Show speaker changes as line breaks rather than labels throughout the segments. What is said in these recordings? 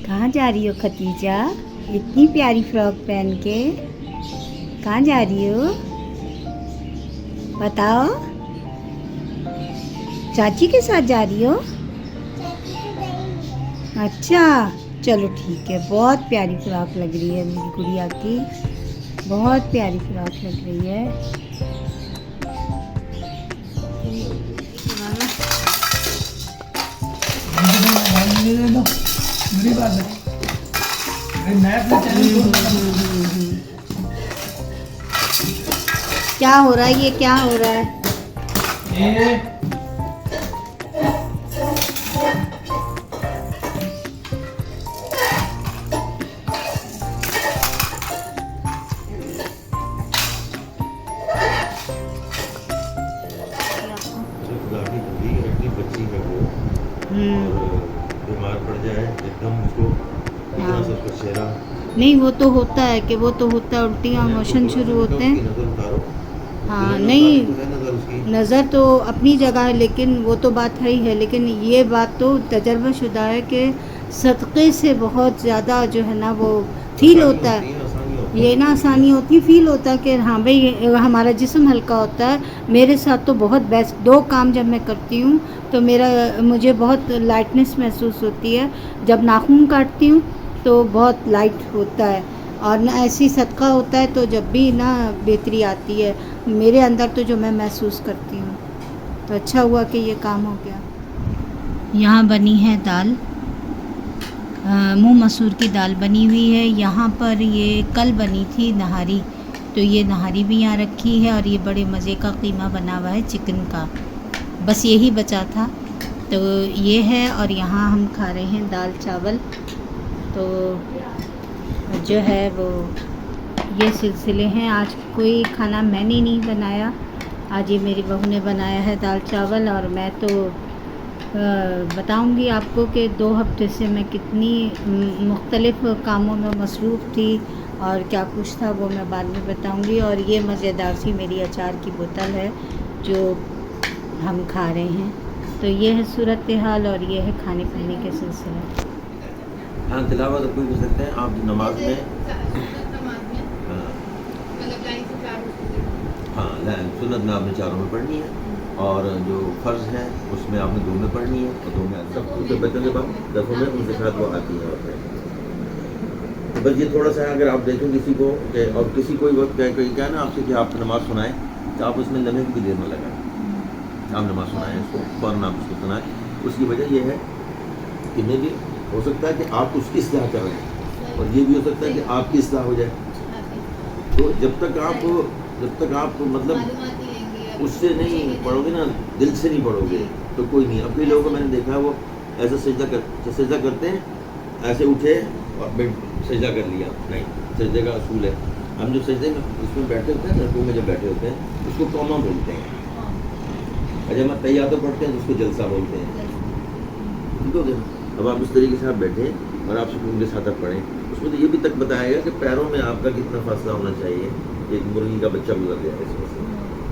कहाँ जा रही हो खतीजा? इतनी प्यारी फ्रॉक पहन के कहाँ जा रही हो? बताओ। चाची के साथ जा रही हो? अच्छा, चलो ठीक है। बहुत प्यारी फ्रॉक लग रही है मेरी गुड़िया की, बहुत प्यारी फ्रॉक लग रही है। क्या हो रहा है? ये क्या हो रहा है?
बच्ची है वो, और बीमार पड़ जाए एकदम उसको इतना सब चेहरा
नहीं, वो तो होता है कि वो तो होता है, उल्टियाँ मोशन शुरू होते हैं। हाँ नहीं, नज़र तो अपनी जगह है, लेकिन वो तो बात है ही है। लेकिन ये बात तो तजर्बा शुदा है कि सदक़े से बहुत ज़्यादा जो है ना वो फील होता है। ये ना आसानी होती है, फील होता है कि हाँ भाई हमारा जिस्म हल्का होता है। मेरे साथ तो बहुत बेस्ट, 2 काम जब मैं करती हूँ तो मुझे बहुत लाइटनेस महसूस होती है। जब नाखून काटती हूँ तो बहुत लाइट होता है, और ना ऐसी सदका होता है तो जब भी ना बेहतरी आती है मेरे अंदर, तो जो मैं महसूस करती हूँ। तो अच्छा हुआ कि ये काम हो गया। यहाँ बनी है दाल, मूंग मसूर की दाल बनी हुई है। यहाँ पर ये कल बनी थी नहारी, तो ये नहारी भी यहाँ रखी है। और ये बड़े मज़े का कीमा बना हुआ है चिकन का, बस यही बचा था तो ये है। और यहाँ हम खा रहे हैं दाल चावल। तो जो है वो ये सिलसिले हैं। आज कोई खाना मैंने नहीं बनाया, आज ये मेरी बहू ने बनाया है दाल चावल। और मैं तो बताऊंगी आपको कि 2 हफ्ते से मैं कितनी मुख्तलिफ़ कामों में मसरूफ़ थी और क्या कुछ था वो मैं बाद में बताऊंगी। और ये मज़ेदार सी मेरी अचार की बोतल है जो हम खा रहे हैं। तो ये है सूरत हाल और ये है खाने पीने के सिलसिले।
हाँ, तिलावत तो कोई भी सकते हैं आप नमाज में। हाँ, सुन्नत में आपने 4 में पढ़नी है, और जो फ़र्ज़ है उसमें आपने 2 में पढ़नी है, और 2 में सब जो बच्चों के पास दफ़ों में उनके साथ वो आती है। तो बस ये थोड़ा सा अगर आप देखें किसी को और किसी कोई वक्त क्या ना आपसे कि आप नमाज़ सुनाएं, तो आप उसमें लम्हे की देर में लगाएं। आप नमाज़ सुनाएं उसको, फ़ौरन आप उसको सुनाएं। उसकी वजह यह है कि मे भी हो सकता है कि आप उसकी इस्लाह कर रहे हैं, और ये भी हो सकता है कि आपकी इस्लाह हो जाए। तो जब तक आप मतलब उससे नहीं पढ़ोगे ना, दिल से नहीं पढ़ोगे तो कोई नहीं। अब कई लोगों को मैंने देखा है वो ऐसा सजदा करते हैं, ऐसे उठे और सजदा कर लिया। नहीं, सजदे का असूल है, हम जो सजदे में उसमें बैठे होते हैं, रकूअ में जब बैठे होते हैं उसको कौमा बोलते हैं, और जब हम तहियातो पढ़ते हैं तो उसको जलसा बोलते हैं। ठीक हो गया? अब आप उस तरीके से आप बैठे और आप सुकून के साथ आप पढ़ें। उसमें तो ये भी तक बताएगा कि पैरों में आपका कितना फासला होना चाहिए। एक मुर्गी का बच्चा गुजर गया इसमें से,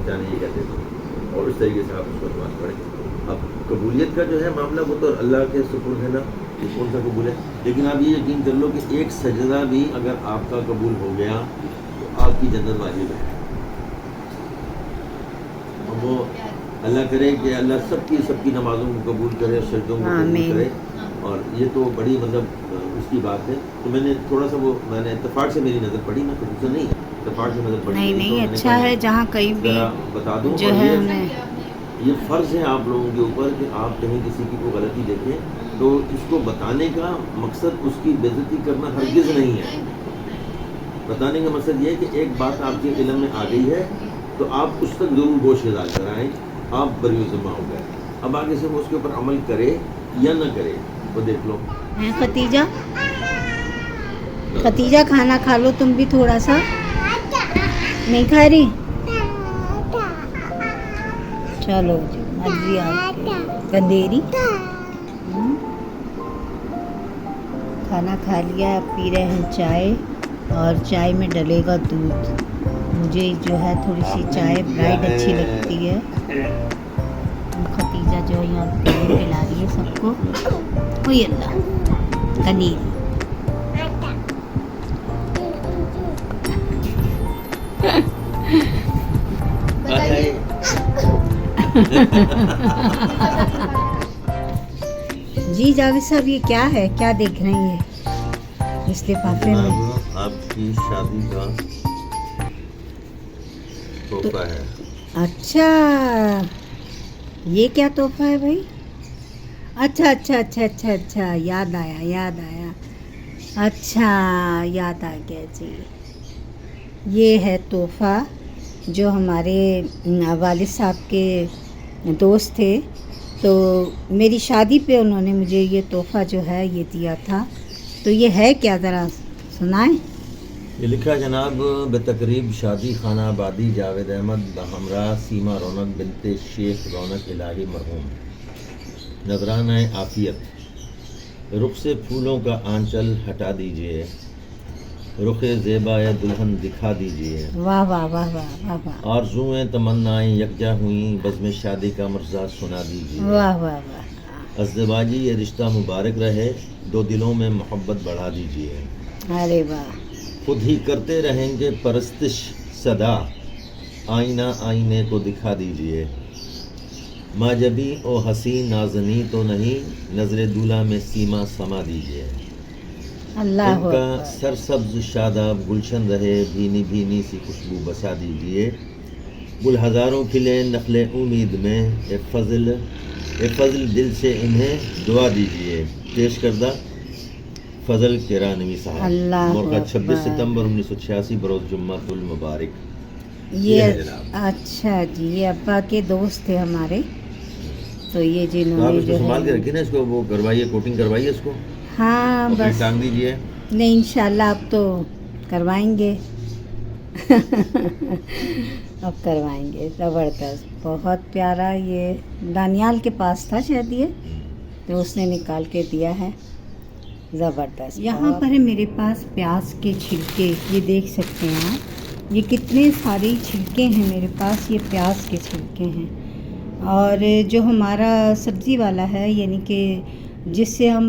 जाने ये कहते थे, और उस तरीके से आप उसको नमाज पढ़ें। अब कबूलियत का जो है मामला वो तो अल्लाह के सुपुर्द है ना, कि कौन सा कबूल है। लेकिन आप ये यकीन कर लो कि एक सजदा भी अगर आपका कबूल हो गया तो आपकी जन्नत वाजिब है। अब वो अल्लाह करे कि अल्लाह सबकी नमाज़ों को कबूल करे, सजदों को कबूल करे। और ये तो बड़ी मतलब उसकी बात है। तो मैंने थोड़ा सा मैंने इत्तेफाक से मेरी नज़र पड़ी ना, खुद से नहीं, इत्तेफाक से नज़र पड़ी।
नहीं तो अच्छा है जहाँ कहीं भी
बता दूँ
जो है
ये फ़र्ज़ है आप लोगों के ऊपर कि आप कहीं किसी की कोई गलती देखें तो इसको बताने का मकसद उसकी बेइज्जती करना हरगिज़ नहीं है। बताने का मकसद ये है कि एक बात आपके इल्म में आ गई है तो आप उस तक ज़रूर गोशगुजार कराएँ, आप बरी ज़िम्मा हो गए। अब आगे से वो उसके ऊपर अमल करे या न करे वो देख लो।
खतीजा खाना खा लो तुम भी थोड़ा सा। नहीं खा रही? चलो जी, मर्जी आपकी। गंदेरी खाना खा लिया, पी रहे हैं चाय, और चाय में डलेगा दूध। मुझे जो है थोड़ी सी चाय ब्राइट अच्छी लगती है। खतीजा जो है यहाँ पिला रही है सबको। ओए अल्लाह, गंदेरी। बताइए। जी जावेद साहब, ये क्या है, क्या देख रहे हैं ये इस लिफाफे में?
जनाब, आपकी शादी का तोहफा है।
अच्छा, ये क्या तोहफा है भाई? अच्छा अच्छा अच्छा अच्छा अच्छा, याद आया याद आया। अच्छा, याद आ गया जी। ये है तोहफा जो हमारे वालिद साहब के दोस्त थे, तो मेरी शादी पे उन्होंने मुझे ये तोहफ़ा जो है ये दिया था। तो ये है क्या, ज़रा सुनाएं।
ये लिखा है जनाब, बेतकरीब शादी खाना आबादी जावेद अहमद हमरा सीमा रौनक बिनते शेख रौनक इलाही मरहूम, नजराना आफियत, रुख से फूलों का आंचल हटा दीजिए, रुखे ज़ेबाए दुल्हन दिखा दीजिए।
वाह वाह वाह वाह वाह वाह,
आरज़ुएं तमन्नाएं यकजा हुई, बज़्म शादी का मर्ज़ा सुना दीजिए।
वाह वाह वाह।
अज़दवाजी ये रिश्ता मुबारक रहे, दो दिलों में मोहब्बत बढ़ा दीजिए।
अरे वाह।
खुद ही करते रहेंगे परस्तिश सदा, आईना आईने को दिखा दीजिए। माजबी ओ हसीन नाजनी तो नहीं, नज़र दूल्हा में सीमा समा दीजिए।
अल्लाह
इनका
अकबर।
सरसब्ज शादाब गुलशन रहे, भीनी भीनी सी खुशबू बसा दीजिए। गुल हज़ारों खिले नखले उम्मीद में, ए फजल दिल से इन्हें दुआ दीजिए। पेश करदा फजल केरानवी साहब,
अल्लाह
मौका 26
अकबर।
सितंबर 1986 बरोज़ जुम्मातुल मुबारक।
ये
है जनाब।
अच्छा जी, ये अब्बा के दोस्त थे हमारे, तो ये
तो आप
जिन्होंने
इसको
जो
संभाल के
है,
रखिए ना, इसको वो करवाइए, कोटिंग करवाइए इसको,
हाँ
और फिर
बस,
टांग दीजिए।
नहीं इंशाल्लाह अब तो करवाएंगे। अब करवाएंगे, ज़बरदस्त, बहुत प्यारा। ये दानियाल के पास था शायद ये, तो उसने निकाल के दिया है, ज़बरदस्त। यहाँ पर है मेरे पास प्याज के छिलके, ये देख सकते हैं आप, ये कितने सारे छिलके हैं मेरे पास, ये प्याज के छिलके हैं। और जो हमारा सब्ज़ी वाला है, यानी कि जिससे हम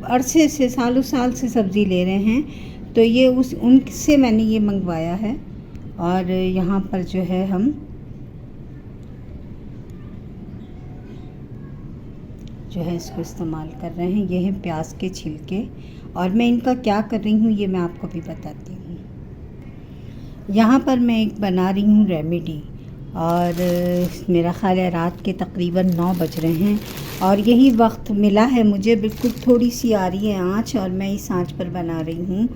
अरसे से सालों साल से सब्ज़ी ले रहे हैं, तो ये उनसे मैंने ये मंगवाया है। और यहाँ पर जो है हम जो है इसको इस्तेमाल कर रहे हैं। ये हैं प्याज के छिलके, और मैं इनका क्या कर रही हूँ ये मैं आपको भी बताती हूँ। यहाँ पर मैं एक बना रही हूँ रेमेडी, और मेरा ख़्याल है रात के तकरीबन 9 बज रहे हैं, और यही वक्त मिला है मुझे, बिल्कुल थोड़ी सी आ रही है आँच, और मैं इस आँच पर बना रही हूँ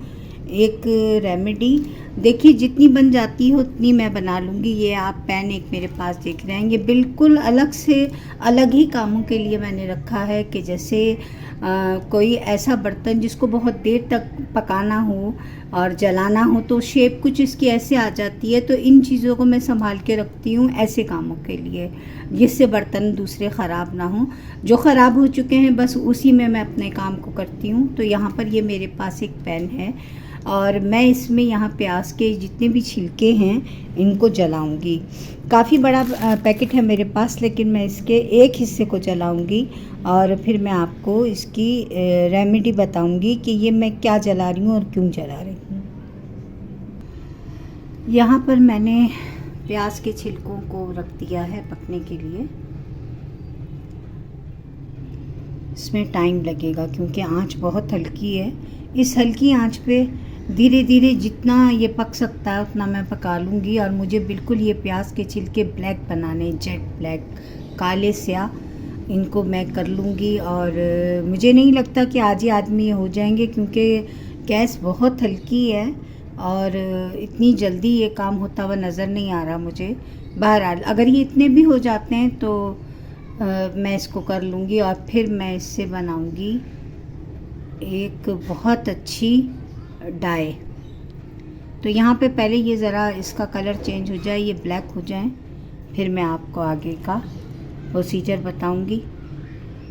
एक रेमेडी। देखिए जितनी बन जाती हो उतनी मैं बना लूँगी। ये आप पैन एक मेरे पास देख रहे हैं, ये बिल्कुल अलग से अलग ही कामों के लिए मैंने रखा है, कि जैसे कोई ऐसा बर्तन जिसको बहुत देर तक पकाना हो और जलाना हो, तो शेप कुछ इसकी ऐसे आ जाती है, तो इन चीज़ों को मैं संभाल के रखती हूँ ऐसे कामों के लिए, जिससे बर्तन दूसरे ख़राब ना हो। जो ख़राब हो चुके हैं बस उसी में मैं अपने काम को करती हूँ। तो यहाँ पर ये मेरे पास एक पैन है, और मैं इसमें यहाँ प्याज के जितने भी छिलके हैं इनको जलाऊंगी। काफ़ी बड़ा पैकेट है मेरे पास, लेकिन मैं इसके एक हिस्से को जलाऊंगी, और फिर मैं आपको इसकी रेमेडी बताऊंगी कि ये मैं क्या जला रही हूँ और क्यों जला रही हूँ। यहाँ पर मैंने प्याज के छिलकों को रख दिया है पकने के लिए। इसमें टाइम लगेगा क्योंकि आंच बहुत हल्की है। इस हल्की आंच पे धीरे धीरे जितना ये पक सकता है उतना मैं पका लूँगी। और मुझे बिल्कुल ये प्याज के छिलके ब्लैक बनाने, जेट ब्लैक, काले स्याह, इनको मैं कर लूँगी। और मुझे नहीं लगता कि आज ही आदमी ये हो जाएंगे, क्योंकि गैस बहुत हल्की है और इतनी जल्दी ये काम होता हुआ नज़र नहीं आ रहा मुझे। बहरहाल अगर ये इतने भी हो जाते हैं तो मैं इसको कर लूँगी, और फिर मैं इससे बनाऊँगी एक बहुत अच्छी डाई। तो यहाँ पे पहले ये ज़रा इसका कलर चेंज हो जाए, ये ब्लैक हो जाए, फिर मैं आपको आगे का प्रोसीजर बताऊँगी,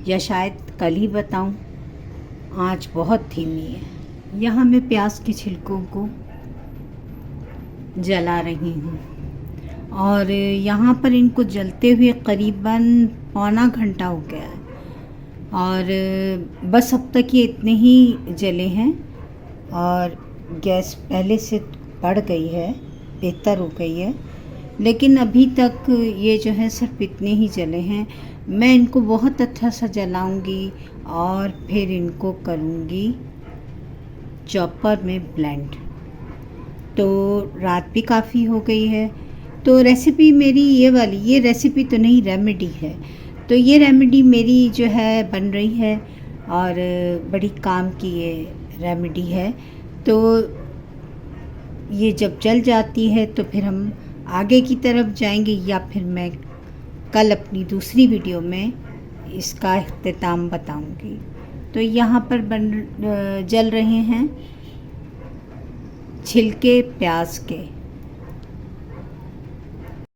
या शायद कल ही बताऊँ। आँच बहुत धीमी है। यहाँ मैं प्याज के छिलकों को जला रही हूँ, और यहाँ पर इनको जलते हुए करीबन पौना घंटा हो गया है, और बस अब तक ये इतने ही जले हैं, और गैस पहले से बढ़ गई है। बेहतर हो गई है, लेकिन अभी तक ये जो है सिर्फ इतने ही जले हैं। मैं इनको बहुत अच्छा सा जलाऊंगी और फिर इनको करूंगी चॉपर में ब्लेंड। तो रात भी काफ़ी हो गई है, तो रेसिपी मेरी ये वाली, ये रेसिपी तो नहीं, रेमेडी है। तो ये रेमेडी मेरी जो है बन रही है और बड़ी काम की ये रेमेडी है। तो ये जब जल जाती है तो फिर हम आगे की तरफ जाएंगे, या फिर मैं कल अपनी दूसरी वीडियो में इसका इख्तिताम बताऊंगी। तो यहाँ पर जल रहे हैं छिलके प्याज के।